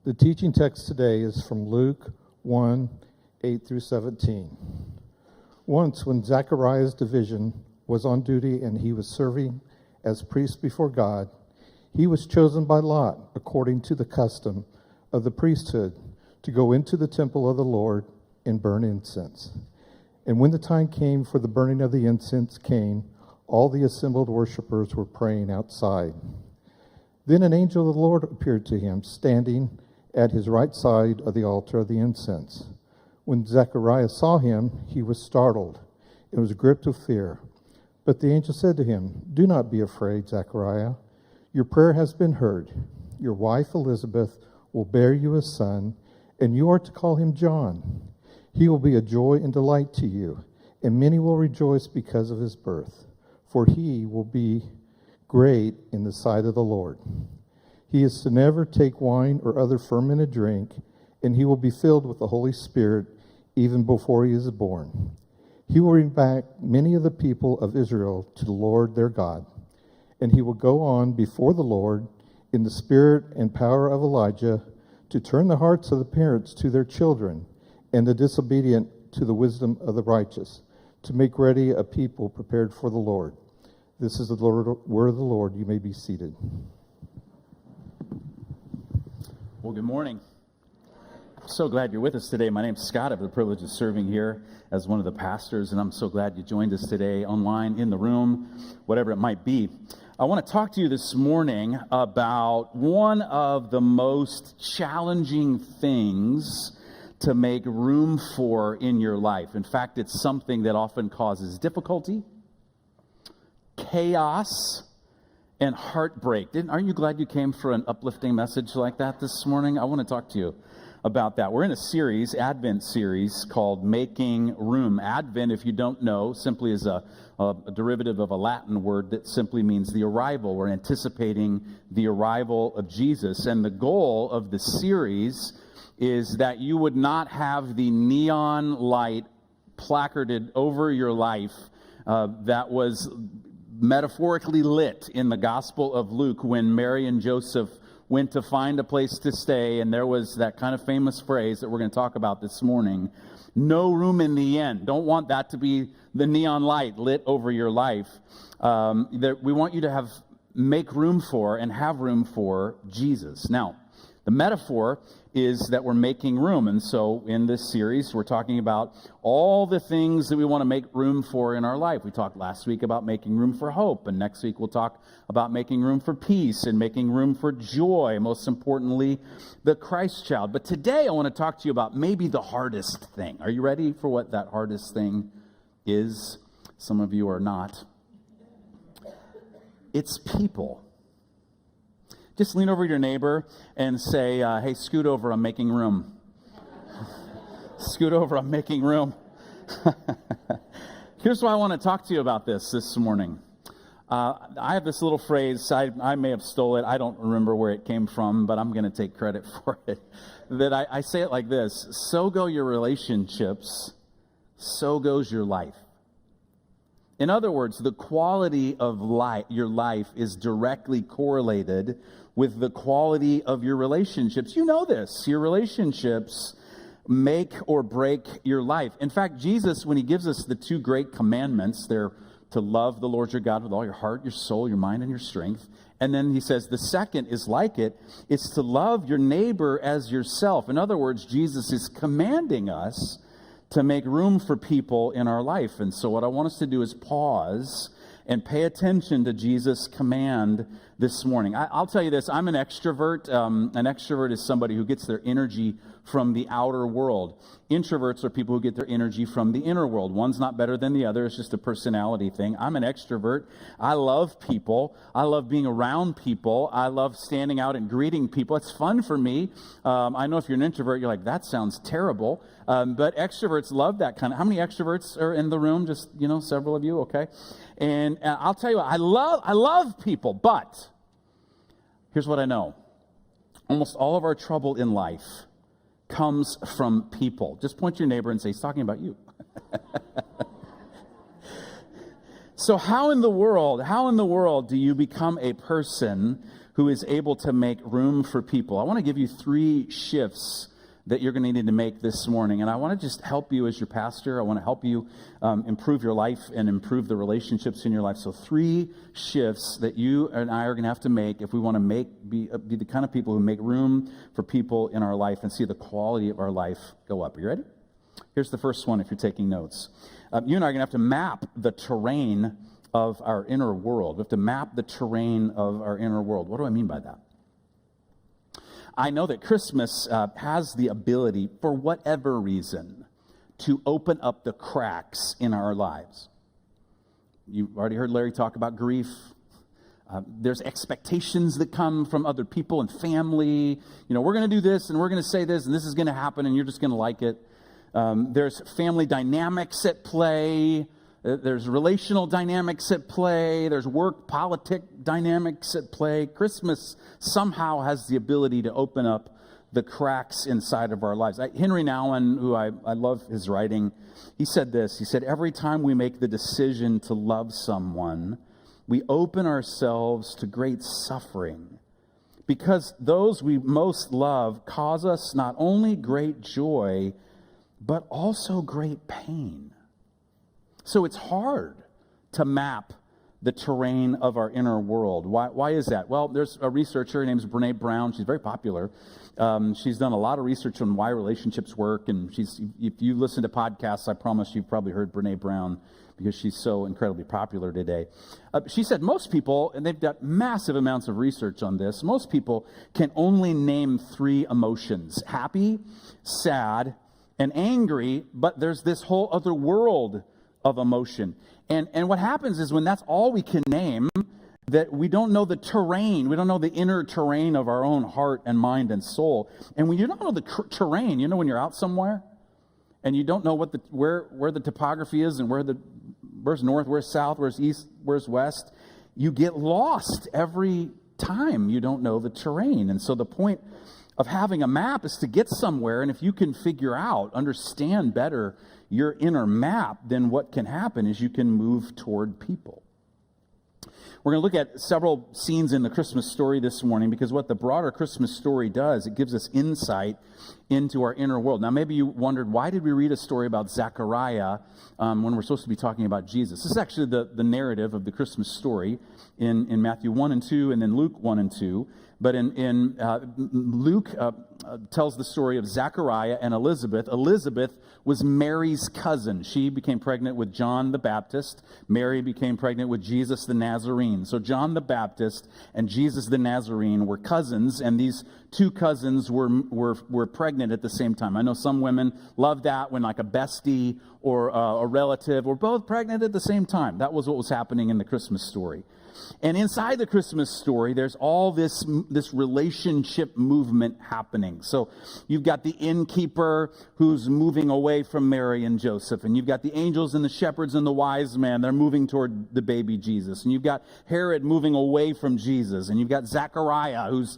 The teaching text today is from Luke 1, 8 through 17. Once, when Zechariah's division was on duty and he was serving as priest before God, he was chosen by lot, according to the custom of the priesthood, to go into the temple of the Lord and burn incense. And when the time came for the burning of the incense came, all the assembled worshipers were praying outside. Then an angel of the Lord appeared to him, standing at his right side of the altar of the incense. When Zechariah saw him, he was startled and was gripped with fear. But the angel said to him, "Do not be afraid, Zechariah. Your prayer has been heard. Your wife Elizabeth will bear you a son, and you are to call him John. He will be a joy and delight to you, and many will rejoice because of his birth, for he will be great in the sight of the Lord. He is to never take wine or other fermented drink, and he will be filled with the Holy Spirit even before he is born. He will bring back many of the people of Israel to the Lord their God, and he will go on before the Lord in the spirit and power of Elijah to turn the hearts of the parents to their children and the disobedient to the wisdom of the righteous, to make ready a people prepared for the Lord." This is the word of the Lord. You may be seated. Well, good morning. I'm so glad you're with us today. My name's Scott. I have the privilege of serving here as one of the pastors, and I'm so glad you joined us today online, in the room, whatever it might be. I want to talk to you this morning about one of the most challenging things to make room for in your life. In fact, it's something that often causes difficulty, chaos, and heartbreak. Aren't you glad you came for an uplifting message like that this morning? I want to talk to you about that. We're in a series, Advent series, called Making Room. Advent, if you don't know, simply is a derivative of a Latin word that simply means the arrival. We're anticipating the arrival of Jesus. And the goal of the series is that you would not have the neon light placarded over your life that was metaphorically lit in the Gospel of Luke when Mary and Joseph went to find a place to stay, and there was that kind of famous phrase that we're going to talk about this morning, "No room in the inn." Don't want that to be the neon light lit over your life. We want you to make room for and have room for Jesus. Now, the metaphor is that we're making room. And so in this series, we're talking about all the things that we want to make room for in our life. We talked last week about making room for hope. And next week, we'll talk about making room for peace and making room for joy. Most importantly, the Christ child. But today, I want to talk to you about maybe the hardest thing. Are you ready for what that hardest thing is? Some of you are not. It's people. Just lean over to your neighbor and say, "Hey, scoot over, I'm making room." Scoot over, I'm making room. Here's why I want to talk to you about this morning. I have this little phrase, I may have stole it, I don't remember where it came from, but I'm going to take credit for it. That I say it like this: so go your relationships, so goes your life. In other words, the quality of your life is directly correlated with the quality of your relationships. You know this. Your relationships make or break your life. In fact, Jesus, when he gives us the two great commandments, they're to love the Lord your God with all your heart, your soul, your mind, and your strength. And then he says the second is like it. It's to love your neighbor as yourself. In other words, Jesus is commanding us to make room for people in our life. And so what I want us to do is pause and pay attention to Jesus' command this morning. I'll tell you this, I'm an extrovert. An extrovert is somebody who gets their energy from the outer world. Introverts are people who get their energy from the inner world. One's not better than the other. It's just a personality thing. I'm an extrovert. I love people. I love being around people. I love standing out and greeting people. It's fun for me. I know if you're an introvert, you're like, that sounds terrible. But extroverts love that kind of. How many extroverts are in the room? Just, several of you, okay? And I'll tell you what, I love people, but here's what I know. Almost all of our trouble in life comes from people. Just point to your neighbor and say, he's talking about you. So how in the world do you become a person who is able to make room for people. I want to give you 3 shifts that you're going to need to make this morning. And I want to just help you as your pastor. I want to help you improve your life and improve the relationships in your life. So 3 shifts that you and I are going to have to make if we want to be the kind of people who make room for people in our life and see the quality of our life go up. Are you ready? Here's the first one if you're taking notes. You and I are going to have to map the terrain of our inner world. We have to map the terrain of our inner world. What do I mean by that? I know that Christmas has the ability, for whatever reason, to open up the cracks in our lives. You've already heard Larry talk about grief. There's expectations that come from other people and family. We're going to do this, and we're going to say this, and this is going to happen, and you're just going to like it. There's family dynamics at play. There's relational dynamics at play. There's work, politic dynamics at play. Christmas somehow has the ability to open up the cracks inside of our lives. Henry Nouwen, who I love his writing, he said this. He said, every time we make the decision to love someone, we open ourselves to great suffering, because those we most love cause us not only great joy, but also great pain. So it's hard to map the terrain of our inner world. Why is that? Well, there's a researcher, her name's Brene Brown. She's very popular. She's done a lot of research on why relationships work, and if you listen to podcasts, I promise you've probably heard Brene Brown because she's so incredibly popular today. She said most people, and they've got massive amounts of research on this, most people can only name 3 emotions: happy, sad, and angry, but there's this whole other world of emotion. And what happens is when that's all we can name, that we don't know the terrain, we don't know the inner terrain of our own heart and mind and soul. And when you don't know the terrain, when you're out somewhere and you don't know where the topography is and where's north, where's south, where's east, where's west, you get lost every time you don't know the terrain. And so the point of having a map is to get somewhere, and if you can understand better your inner map, then what can happen is you can move toward people. We're going to look at several scenes in the Christmas story this morning, because what the broader Christmas story does, it gives us insight into our inner world. Now, maybe you wondered, why did we read a story about Zechariah when we're supposed to be talking about Jesus? This is actually the narrative of the Christmas story in Matthew 1 and 2, and then Luke 1 and 2. But in Luke tells the story of Zechariah and Elizabeth. Elizabeth was Mary's cousin. She became pregnant with John the Baptist. Mary became pregnant with Jesus the Nazarene. So John the Baptist and Jesus the Nazarene were cousins, and these 2 cousins were pregnant at the same time. I know some women love that when like a bestie or a relative were both pregnant at the same time. That was what was happening in the Christmas story. And inside the Christmas story, there's all this relationship movement happening. So you've got the innkeeper who's moving away from Mary and Joseph, and you've got the angels and the shepherds and the wise men. They're moving toward the baby Jesus. And you've got Herod moving away from Jesus, and you've got Zechariah who's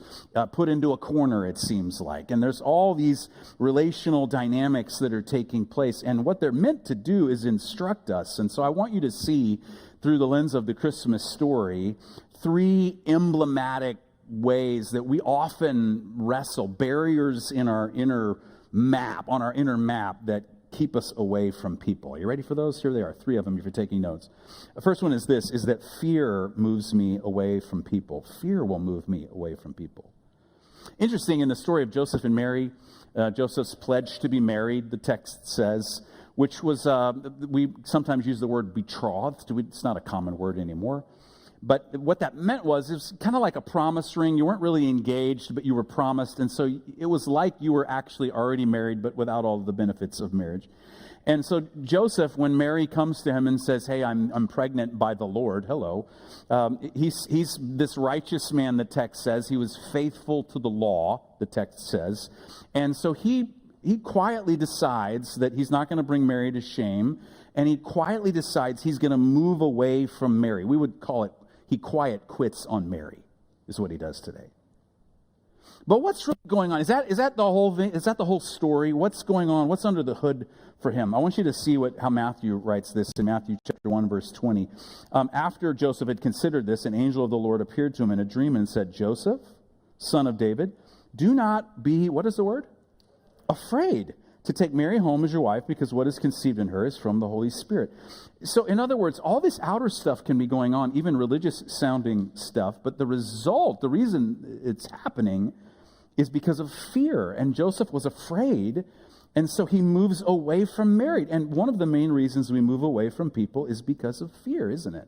put into a corner, it seems like. And there's all these relational dynamics that are taking place. And what they're meant to do is instruct us. And so I want you to see, through the lens of the Christmas story, 3 emblematic ways that we often wrestle, barriers in our inner map, that keep us away from people. Are you ready for those? Here they are, 3 of them if you're taking notes. The first one is this, is that fear moves me away from people. Fear will move me away from people. Interesting, in the story of Joseph and Mary, Joseph's pledged to be married, the text says, which was, we sometimes use the word betrothed. It's not a common word anymore. But what that meant was, it was kind of like a promise ring. You weren't really engaged, but you were promised. And so it was like you were actually already married, but without all the benefits of marriage. And so Joseph, when Mary comes to him and says, hey, I'm pregnant by the Lord, hello. He's this righteous man, the text says. He was faithful to the law, the text says. And so he quietly decides that he's not going to bring Mary to shame, and he quietly decides he's going to move away from Mary. We would call it, he quiet quits on Mary, is what he does today. But what's really going on? Is that the whole thing? Is that the whole story? What's going on? What's under the hood for him? I want you to see how Matthew writes this in Matthew chapter 1, verse 20. After Joseph had considered this, an angel of the Lord appeared to him in a dream and said, Joseph, son of David, do not be, what is the word? Afraid to take Mary home as your wife, because what is conceived in her is from the Holy Spirit. So in other words, all this outer stuff can be going on, even religious sounding stuff, but the reason it's happening is because of fear. And Joseph was afraid, and so he moves away from Mary. And one of the main reasons we move away from people is because of fear, isn't it?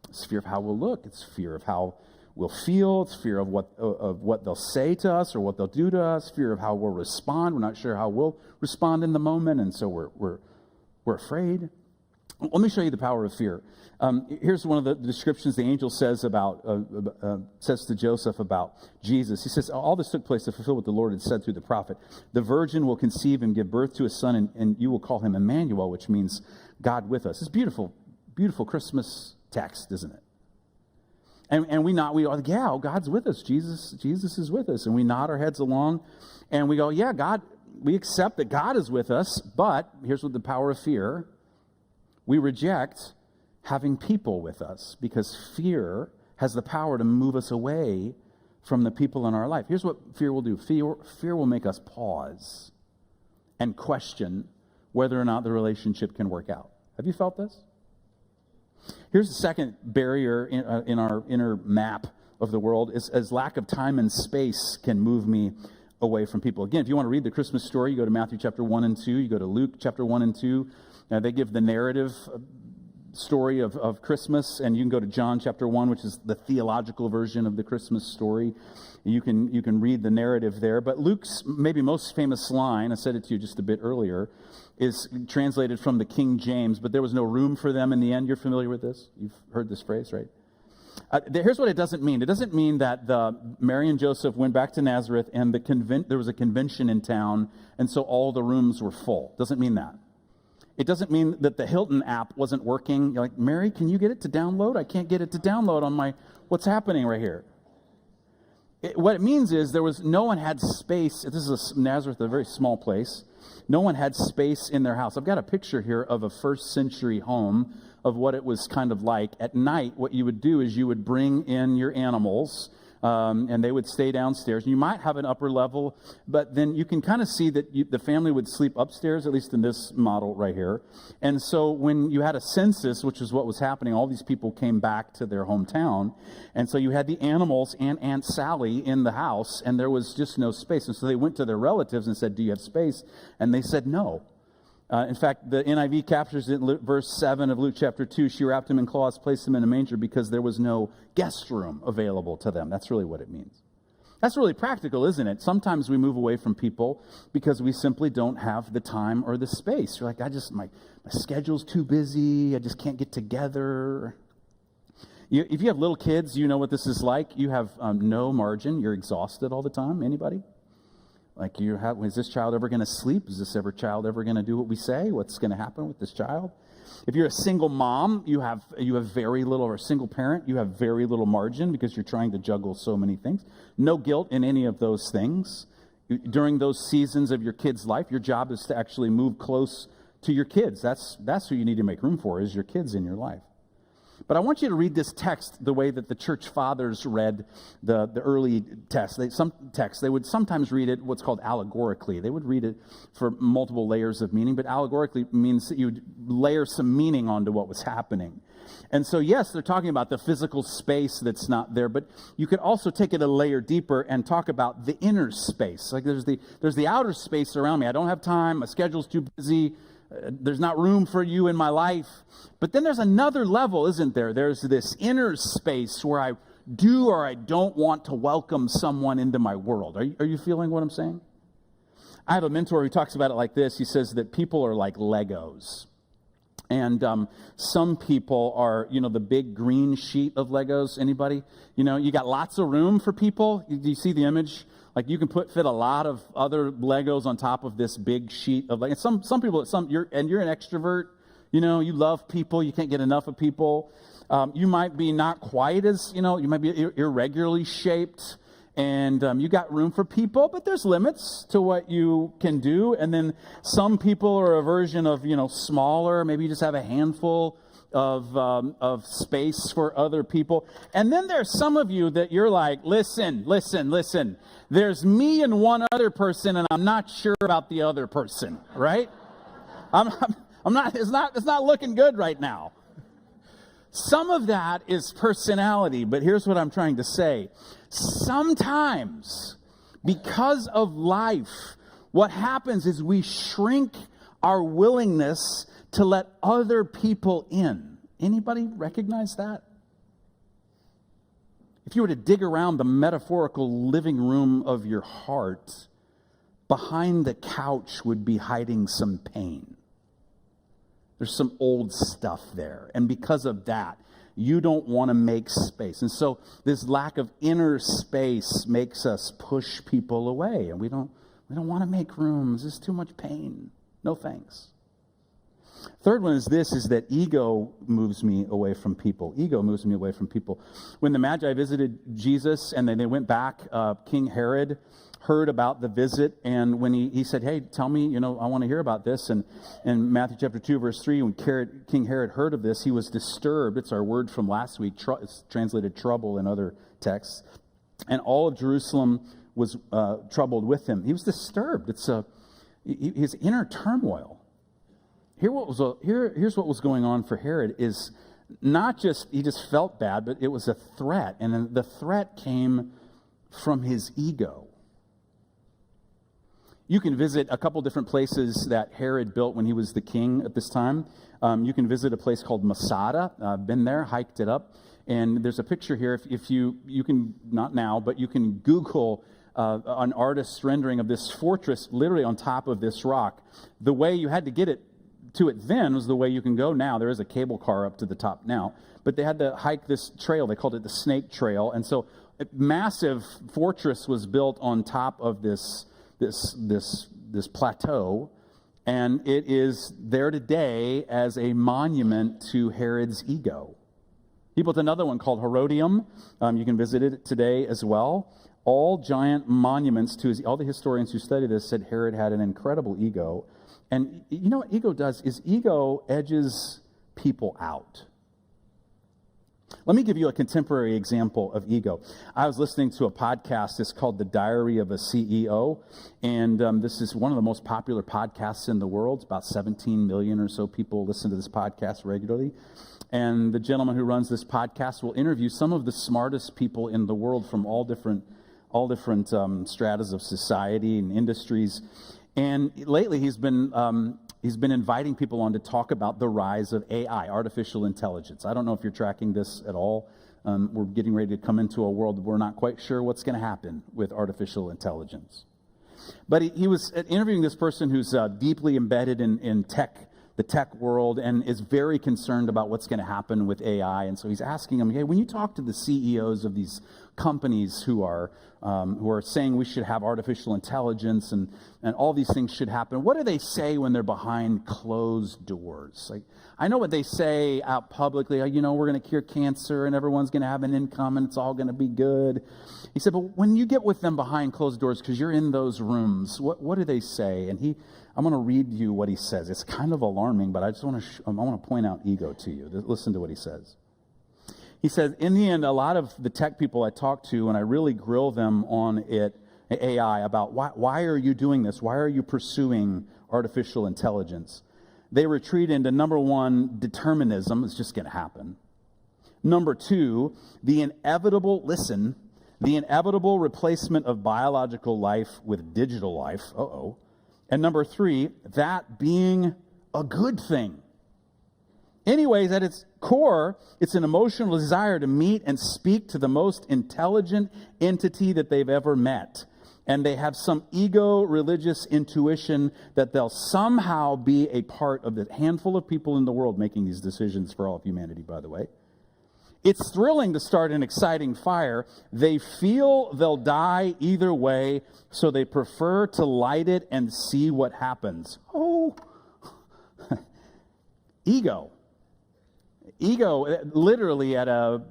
It's fear of how we'll look. It's fear of how we'll feel. It's fear of what they'll say to us or what they'll do to us. Fear of how we'll respond. We're not sure how we'll respond in the moment, and so we're afraid. Let me show you the power of fear. Here's one of the descriptions the angel says to Joseph about Jesus. He says, all this took place to fulfill what the Lord had said through the prophet. The virgin will conceive and give birth to a son, and you will call him Emmanuel, which means God with us. It's beautiful, beautiful Christmas text, isn't it? And we are like, yeah, God's with us. Jesus is with us. And we nod our heads along, and we go, yeah, God, we accept that God is with us, but here's what the power of fear. We reject having people with us because fear has the power to move us away from the people in our life. Here's what fear will do. Fear will make us pause and question whether or not the relationship can work out. Have you felt this? Here's the second barrier in our inner map of the world is lack of time and space can move me away from people. Again, if you want to read the Christmas story, you go to Matthew chapter 1 and 2. You go to Luke chapter 1 and 2. They give the narrative story of Christmas, and you can go to John chapter 1, which is the theological version of the Christmas story. You can read the narrative there. But Luke's maybe most famous line, I said it to you just a bit earlier, is translated from the King James, but there was no room for them in the end. You're familiar with this? You've heard this phrase, right? Here's what it doesn't mean. It doesn't mean that Mary and Joseph went back to Nazareth and there was a convention in town, and so all the rooms were full. It doesn't mean that. It doesn't mean that the Hilton app wasn't working. You're like, Mary, can you get it to download? I can't get it to download on what's happening right here? What it means is no one had space. This is Nazareth, a very small place. No one had space in their house. I've got a picture here of a first century home of what it was kind of like. At night, what you would do is you would bring in your animals, and they would stay downstairs. You might have an upper level, but then you can kind of see that the family would sleep upstairs, at least in this model right here. And so when you had a census, which is what was happening, all these people came back to their hometown. And so you had the animals and Aunt Sally in the house, and there was just no space. And so they went to their relatives and said, do you have space? And they said no. In fact, the NIV captures it in verse 7 of Luke chapter 2. She wrapped him in cloths, placed him in a manger because there was no guest room available to them. That's really what it means. That's really practical, isn't it? Sometimes we move away from people because we simply don't have the time or the space. You're like, my schedule's too busy. I just can't get together. If you have little kids, you know what this is like. You have no margin. You're exhausted all the time. Anybody? Like, is this child ever going to sleep? Is this child ever going to do what we say? What's going to happen with this child? If you're a single mom, you have very little, or a single parent, you have very little margin because you're trying to juggle so many things. No guilt in any of those things. During those seasons of your kid's life, your job is to actually move close to your kids. That's who you need to make room for, is your kids in your life. But I want you to read this text the way that the church fathers read the early text. They would sometimes read it what's called allegorically. They would read it for multiple layers of meaning, but allegorically means that you would layer some meaning onto what was happening. And so, yes, they're talking about the physical space that's not there, but you could also take it a layer deeper and talk about the inner space. Like there's the outer space around me. I don't have time. My schedule's too busy. There's not room for you in my life. But then there's another level, isn't there? There's this inner space where I do or I don't want to welcome someone into my world. Are you feeling what I'm saying? I have a mentor who talks about it like this. He says that people are like Legos. And some people are, the big green sheet of Legos. Anybody? You got lots of room for people. Do you see the image? Like you can fit a lot of other Legos on top of this big sheet of Legos. Some people, you're an extrovert. You love people. You can't get enough of people. You might be not quite as, you might be irregularly shaped. And you got room for people, but there's limits to what you can do. And then some people are a version of, smaller. Maybe you just have a handful of space for other people. And then there's some of you that you're like, listen. There's me and one other person, and I'm not sure about the other person, right? I'm not. It's not looking good right now. Some of that is personality, but here's what I'm trying to say. Sometimes, because of life, what happens is we shrink our willingness to let other people in. Anybody recognize that? If you were to dig around the metaphorical living room of your heart, behind the couch would be hiding some pain. There's some old stuff there. And because of that, you don't want to make space. And so this lack of inner space makes us push people away. And we don't want to make rooms. There's too much pain. No thanks. Third one is that ego moves me away from people. Ego moves me away from people. When the Magi visited Jesus and then they went back, King Herod heard about the visit, and when he said, hey, tell me, I want to hear about this. And in Matthew chapter 2, verse 3, when King Herod heard of this, he was disturbed. It's our word from last week. It's translated trouble in other texts. And all of Jerusalem was troubled with him. He was disturbed. It's his inner turmoil. Here's what was going on for Herod is not just, he just felt bad, but it was a threat. And the threat came from his ego. You can visit a couple different places that Herod built when he was the king at this time. You can visit a place called Masada. I've been there, hiked it up. And there's a picture here. If you can, not now, but you can Google an artist's rendering of this fortress literally on top of this rock. The way you had to get to it then was the way you can go now. There is a cable car up to the top now. But they had to hike this trail. They called it the Snake Trail. And so a massive fortress was built on top of this plateau, and it is there today as a monument to Herod's ego. He built another one called Herodium. You can visit it today as well. All giant monuments to all the historians who study this said Herod had an incredible ego. And you know what ego does is ego edges people out. Let me give you a contemporary example of ego. I was listening to a podcast. It's called The Diary of a CEO. And this is one of the most popular podcasts in the world. It's about 17 million or so people listen to this podcast regularly. And the gentleman who runs this podcast will interview some of the smartest people in the world from all different stratas of society and industries. And lately he's been inviting people on to talk about the rise of AI, artificial intelligence. I don't know if you're tracking this at all. We're getting ready to come into a world where we're not quite sure what's going to happen with artificial intelligence. But he was interviewing this person who's deeply embedded in the tech world, and is very concerned about what's going to happen with AI. And so he's asking him, hey, when you talk to the CEOs of these companies who are saying we should have artificial intelligence and all these things should happen, what do they say when they're behind closed doors? Like, I know what they say out publicly, we're going to cure cancer and everyone's going to have an income and it's all going to be good. He said, but when you get with them behind closed doors, because you're in those rooms, what do they say? And I'm going to read you what he says. It's kind of alarming, but I want to point out ego to you. Listen to what he says. He says, in the end, a lot of the tech people I talk to, and I really grill them on AI about why are you doing this? Why are you pursuing artificial intelligence? They retreat into, number one, determinism. It's just going to happen. Number two, the inevitable replacement of biological life with digital life. And number three, that being a good thing. Anyways, at its core, it's an emotional desire to meet and speak to the most intelligent entity that they've ever met. And they have some ego-religious intuition that they'll somehow be a part of the handful of people in the world making these decisions for all of humanity, by the way. It's thrilling to start an exciting fire. They feel they'll die either way, so they prefer to light it and see what happens. Ego. Ego, literally at a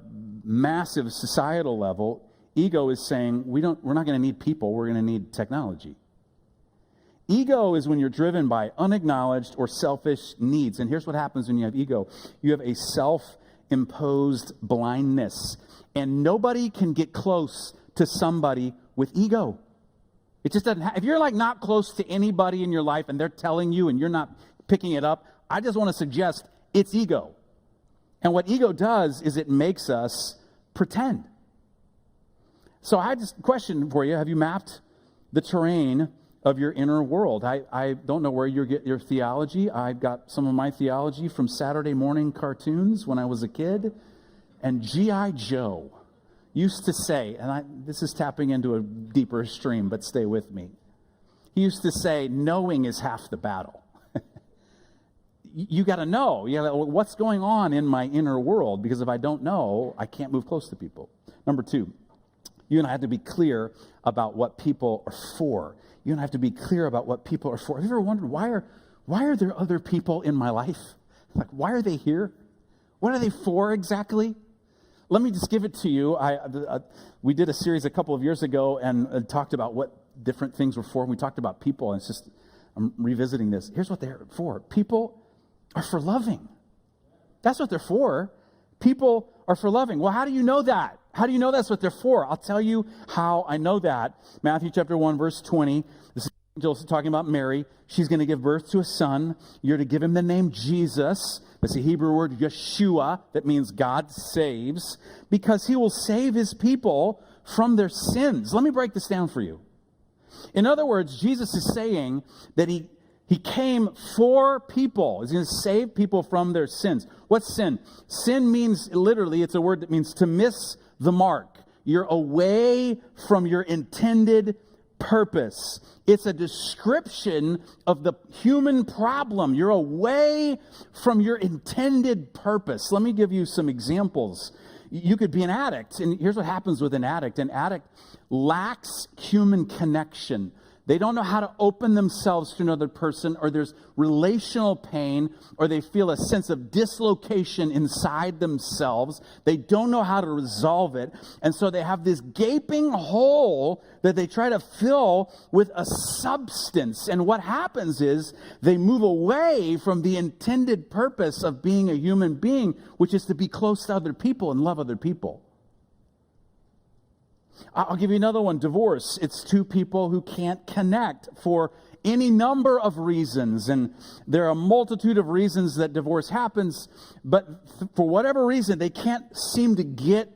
massive societal level, ego is saying, we're not going to need people, we're going to need technology. Ego is when you're driven by unacknowledged or selfish needs. And here's what happens when you have ego. You have a self-imposed blindness. And nobody can get close to somebody with ego. It just doesn't if you're like not close to anybody in your life and they're telling you and you're not picking it up, I just want to suggest it's ego. And what ego does is it makes us pretend. So I just question for you, have you mapped the terrain of your inner world? I don't know where you get your theology. I got some of my theology from Saturday morning cartoons when I was a kid. And G.I. Joe used to say, and this is tapping into a deeper stream, but stay with me. He used to say, knowing is half the battle. You got to know. What's going on in my inner world? Because if I don't know, I can't move close to people. Number 2, you and I have to be clear about what people are for. You and I have to be clear about what people are for. Have you ever wondered, why are there other people in my life? Like, why are they here? What are they for exactly? Let me just give it to you. We did a series a couple of years ago and talked about what different things were for. We talked about people, and I'm revisiting this. Here's what they're for. People are for loving. That's what they're for. People are for loving. Well, how do you know that? How do you know that's what they're for? I'll tell you how I know that. Matthew chapter 1, verse 20. This is angel talking about Mary. She's going to give birth to a son. You're to give him the name Jesus. That's the Hebrew word Yeshua. That means God saves. Because he will save his people from their sins. Let me break this down for you. In other words, Jesus is saying that he came for people. He's going to save people from their sins. What's sin? Sin means, literally, it's a word that means to miss the mark. You're away from your intended purpose. It's a description of the human problem. You're away from your intended purpose. Let me give you some examples. You could be an addict, and here's what happens with an addict. An addict lacks human connection. They don't know how to open themselves to another person, or there's relational pain, or they feel a sense of dislocation inside themselves. They don't know how to resolve it. And so they have this gaping hole that they try to fill with a substance. And what happens is they move away from the intended purpose of being a human being, which is to be close to other people and love other people. I'll give you another one. Divorce. It's two people who can't connect for any number of reasons. And there are a multitude of reasons that divorce happens. But for whatever reason, they can't seem to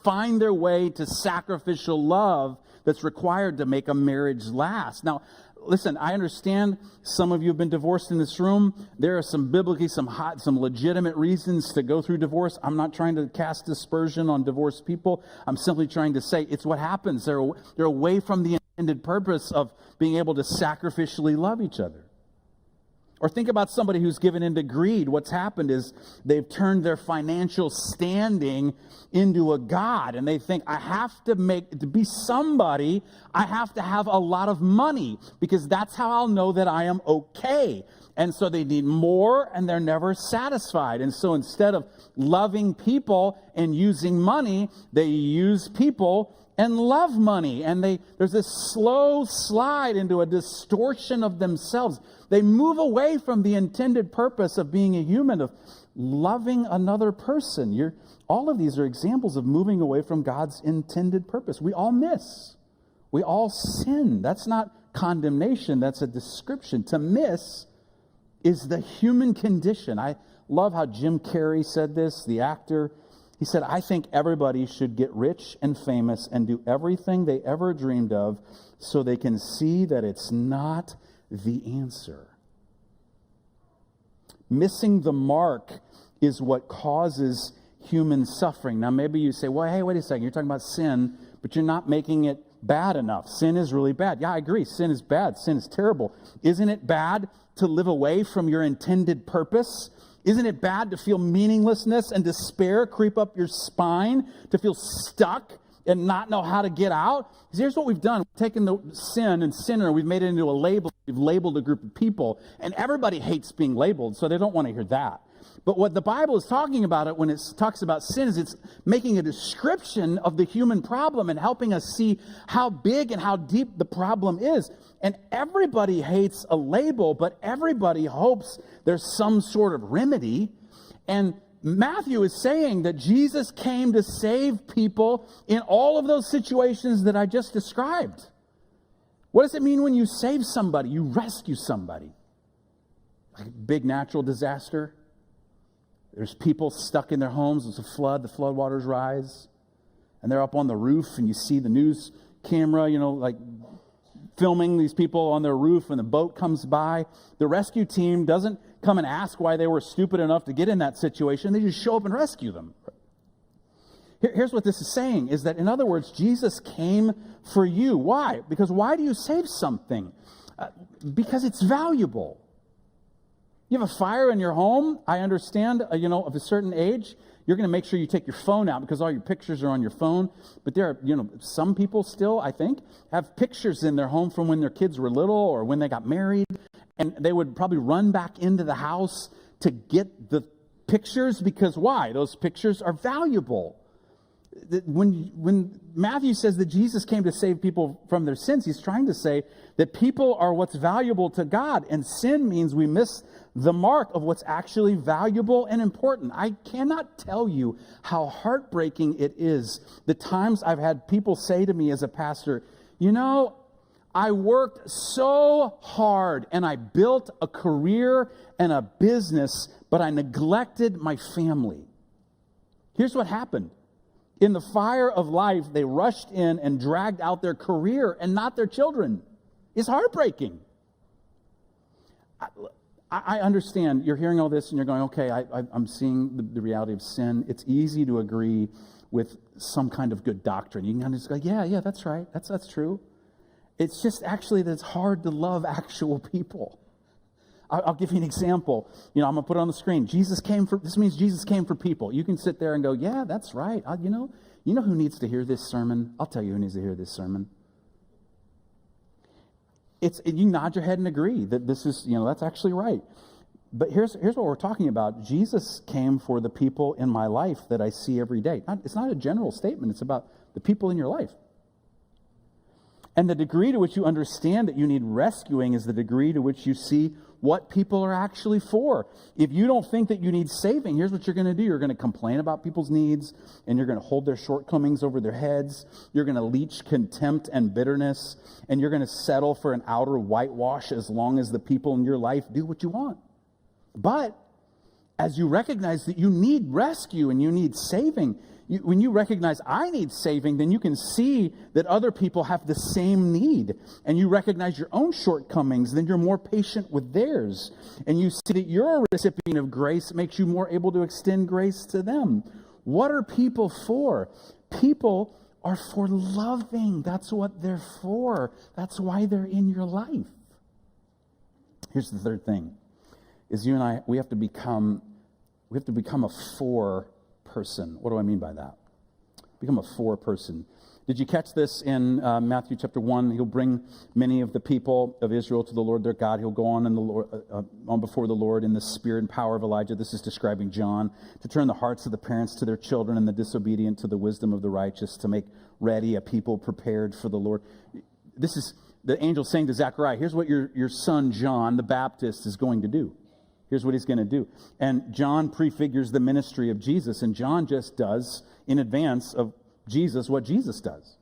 find their way to sacrificial love that's required to make a marriage last. Now, listen, I understand some of you have been divorced in this room. There are some biblically, some legitimate reasons to go through divorce. I'm not trying to cast dispersion on divorced people. I'm simply trying to say it's what happens. They're away from the intended purpose of being able to sacrificially love each other. Or think about somebody who's given into greed. What's happened is they've turned their financial standing into a god. And they think, to be somebody, I have to have a lot of money, because that's how I'll know that I am okay. And so they need more, and they're never satisfied. And so instead of loving people and using money, they use people and love money. And there's this slow slide into a distortion of themselves. They move away from the intended purpose of being a human, of loving another person. All of these are examples of moving away from God's intended purpose. We all miss. We all sin. That's not condemnation. That's a description. To miss is the human condition. I love how Jim Carrey said this, the actor. He said, I think everybody should get rich and famous and do everything they ever dreamed of so they can see that it's not the answer. Missing the mark is what causes human suffering. Now, maybe you say, well, hey, wait a second. You're talking about sin, but you're not making it bad enough. Sin is really bad. Yeah, I agree. Sin is bad. Sin is terrible. Isn't it bad to live away from your intended purpose? Isn't it bad to feel meaninglessness and despair creep up your spine, to feel stuck and not know how to get out? Because here's what we've done. We've taken the sin and sinner, we've made it into a label. We've labeled a group of people, and everybody hates being labeled, so they don't want to hear that. But what the Bible is talking about it when it talks about sin is it's making a description of the human problem and helping us see how big and how deep the problem is. And everybody hates a label, but everybody hopes there's some sort of remedy. And Matthew is saying that Jesus came to save people in all of those situations that I just described. What does it mean when you save somebody? You rescue somebody. Like a big natural disaster. There's people stuck in their homes. There's a flood. The floodwaters rise. And they're up on the roof, and you see the news camera, like filming these people on their roof, and the boat comes by. The rescue team doesn't come and ask why they were stupid enough to get in that situation. They just show up and rescue them. Here's what this is saying, is that, in other words, Jesus came for you. Why? Because why do you save something? Because it's valuable. You have a fire in your home, I understand, of a certain age, you're going to make sure you take your phone out because all your pictures are on your phone. But there are, some people still, I think, have pictures in their home from when their kids were little or when they got married. And they would probably run back into the house to get the pictures because why? Those pictures are valuable. When Matthew says that Jesus came to save people from their sins, he's trying to say that people are what's valuable to God. And sin means we miss the mark of what's actually valuable and important. I cannot tell you how heartbreaking it is the times I've had people say to me as a pastor, I worked so hard and I built a career and a business, but I neglected my family. Here's what happened. In the fire of life, they rushed in and dragged out their career and not their children. It's heartbreaking. I understand. You're hearing all this and you're going, okay, I'm seeing the reality of sin. It's easy to agree with some kind of good doctrine. You can kind of just go, yeah, that's right. That's true. It's just actually that it's hard to love actual people. I'll give you an example. I'm going to put it on the screen. This means Jesus came for people. You can sit there and go, yeah, that's right. You know who needs to hear this sermon? I'll tell you who needs to hear this sermon. You nod your head and agree that this is, that's actually right. But here's what we're talking about. Jesus came for the people in my life that I see every day. It's not a general statement. It's about the people in your life. And the degree to which you understand that you need rescuing is the degree to which you see what people are actually for. If you don't think that you need saving, here's what you're going to do. You're going to complain about people's needs, and you're going to hold their shortcomings over their heads. You're going to leach contempt and bitterness, and you're going to settle for an outer whitewash as long as the people in your life do what you want. But as you recognize that you need rescue and you need saving, when you recognize I need saving, then you can see that other people have the same need. And you recognize your own shortcomings, then you're more patient with theirs. And you see that you're a recipient of grace, it makes you more able to extend grace to them. What are people for? People are for loving. That's what they're for. That's why they're in your life. Here's the third thing, is you and I, we have to become a for person. What do I mean by that? Become a for person. Did you catch this in Matthew chapter 1? He'll bring many of the people of Israel to the Lord their God. He'll go on before the Lord in the spirit and power of Elijah. This is describing John, to turn the hearts of the parents to their children and the disobedient to the wisdom of the righteous, to make ready a people prepared for the Lord. This is the angel saying to Zechariah, here's what your son John the Baptist is going to do. Here's what he's going to do. And John prefigures the ministry of Jesus, and John just does in advance of Jesus what Jesus does.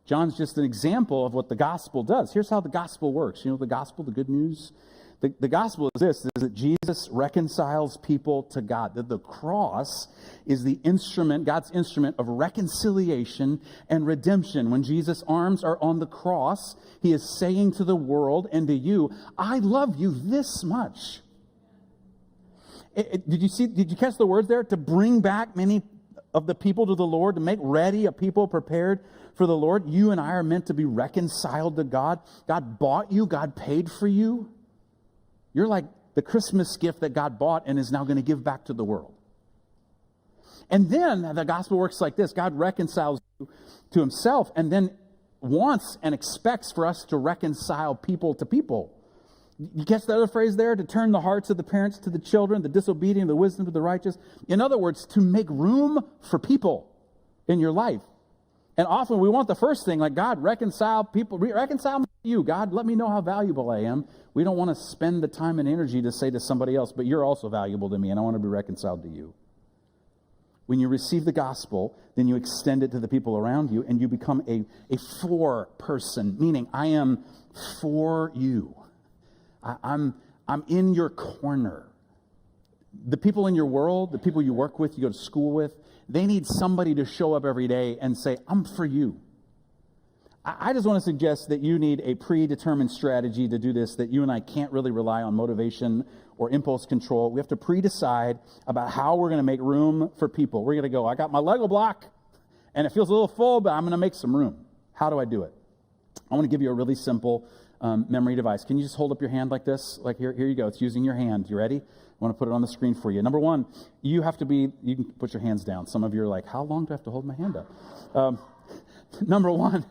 John's just an example of what the gospel does. Here's how the gospel works. The gospel, the good news? The gospel is this, is that Jesus reconciles people to God. That the cross is the instrument, God's instrument of reconciliation and redemption. When Jesus' arms are on the cross, he is saying to the world and to you, I love you this much. Did you catch the words there? To bring back many of the people to the Lord, to make ready a people prepared for the Lord. You and I are meant to be reconciled to God. God bought you. God paid for you. You're like the Christmas gift that God bought and is now going to give back to the world. And then the gospel works like this. God reconciles you to himself and then wants and expects for us to reconcile people to people. You catch the other phrase there? To turn the hearts of the parents to the children, the disobedient, the wisdom to the righteous. In other words, to make room for people in your life. And often we want the first thing, like, God, reconcile people, reconcile me to you. God, let me know how valuable I am. We don't want to spend the time and energy to say to somebody else, but you're also valuable to me, and I want to be reconciled to you. When you receive the gospel, then you extend it to the people around you, and you become a for person, meaning I am for you. I'm in your corner. The people in your world, the people you work with, you go to school with, they need somebody to show up every day and say, I'm for you. I just want to suggest that you need a predetermined strategy to do this, that you and I can't really rely on motivation or impulse control. We have to pre-decide about how we're going to make room for people. We're going to go, I got my Lego block, and it feels a little full, but I'm going to make some room. How do I do it? I want to give you a really simple memory device. Can you just hold up your hand like this? Like here you go. It's using your hand. You ready? I want to put it on the screen for you. Number one, you can put your hands down. Some of you are like, how long do I have to hold my hand up? Number one,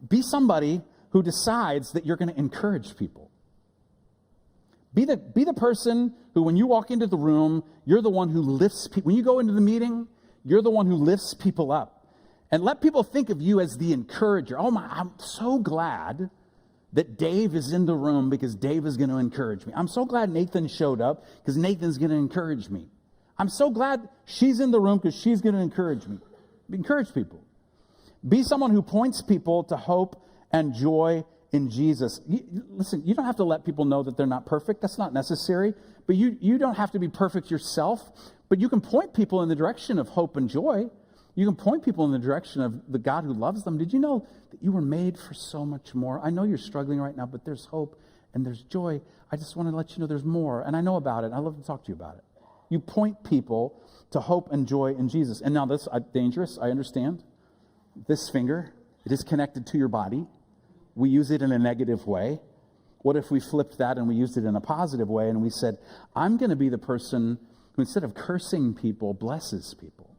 be somebody who decides that you're going to encourage people. Be the person who, when you walk into the room, you're the one who lifts people. When you go into the meeting, you're the one who lifts people up. And let people think of you as the encourager. Oh my, I'm so glad that Dave is in the room because Dave is going to encourage me. I'm so glad Nathan showed up because Nathan's going to encourage me. I'm so glad she's in the room because she's going to encourage me. Encourage people. Be someone who points people to hope and joy in Jesus. Listen, you don't have to let people know that they're not perfect. That's not necessary. But you don't have to be perfect yourself. But you can point people in the direction of hope and joy. You can point people in the direction of the God who loves them. Did you know that you were made for so much more? I know you're struggling right now, but there's hope and there's joy. I just want to let you know there's more. And I know about it. I love to talk to you about it. You point people to hope and joy in Jesus. And now this, dangerous, I understand. This finger, it is connected to your body. We use it in a negative way. What if we flipped that and we used it in a positive way and we said, I'm going to be the person who, instead of cursing people, blesses people.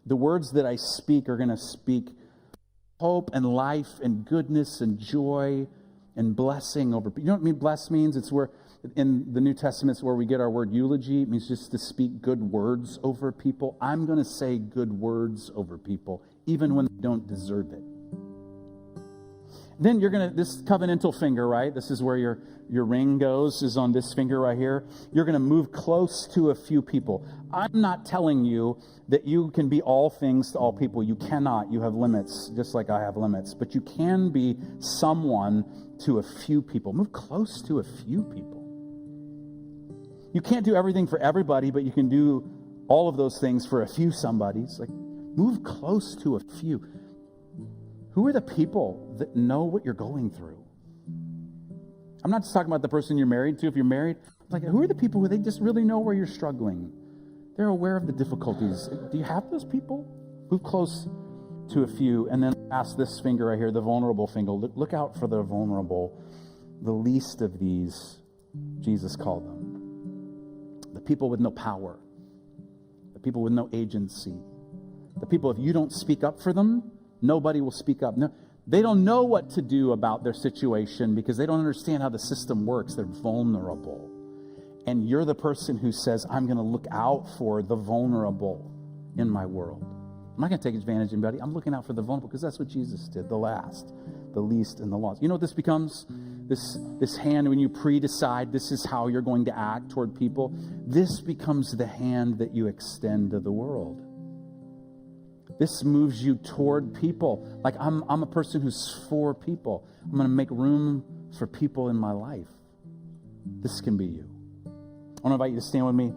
The words that I speak are going to speak hope and life and goodness and joy and blessing over people. You know what bless means? It's where, in the New Testament, it's where we get our word eulogy. It means just to speak good words over people. I'm going to say good words over people, even when they don't deserve it. Then this covenantal finger, right? This is where your ring goes, is on this finger right here. You're going to move close to a few people. I'm not telling you that you can be all things to all people. You cannot. You have limits, just like I have limits. But you can be someone to a few people. Move close to a few people. You can't do everything for everybody, but you can do all of those things for a few somebodies. Like, move close to a few. Who are the people that know what you're going through? I'm not just talking about the person you're married to. If you're married, like, who are the people who they just really know where you're struggling? They're aware of the difficulties. Do you have those people? Move close to a few. And then pass this finger right here, the vulnerable finger. Look out for the vulnerable. The least of these, Jesus called them. The people with no power. The people with no agency. The people, if you don't speak up for them, nobody will speak up. No, they don't know what to do about their situation because they don't understand how the system works. They're vulnerable. And you're the person who says, I'm going to look out for the vulnerable in my world. I'm not going to take advantage of anybody. I'm looking out for the vulnerable because that's what Jesus did, the last, the least, and the lost. You know what this becomes? This hand, when you pre-decide this is how you're going to act toward people, this becomes the hand that you extend to the world. This moves you toward people. Like, I'm a person who's for people. I'm going to make room for people in my life. This can be you. I want to invite you to stand with me.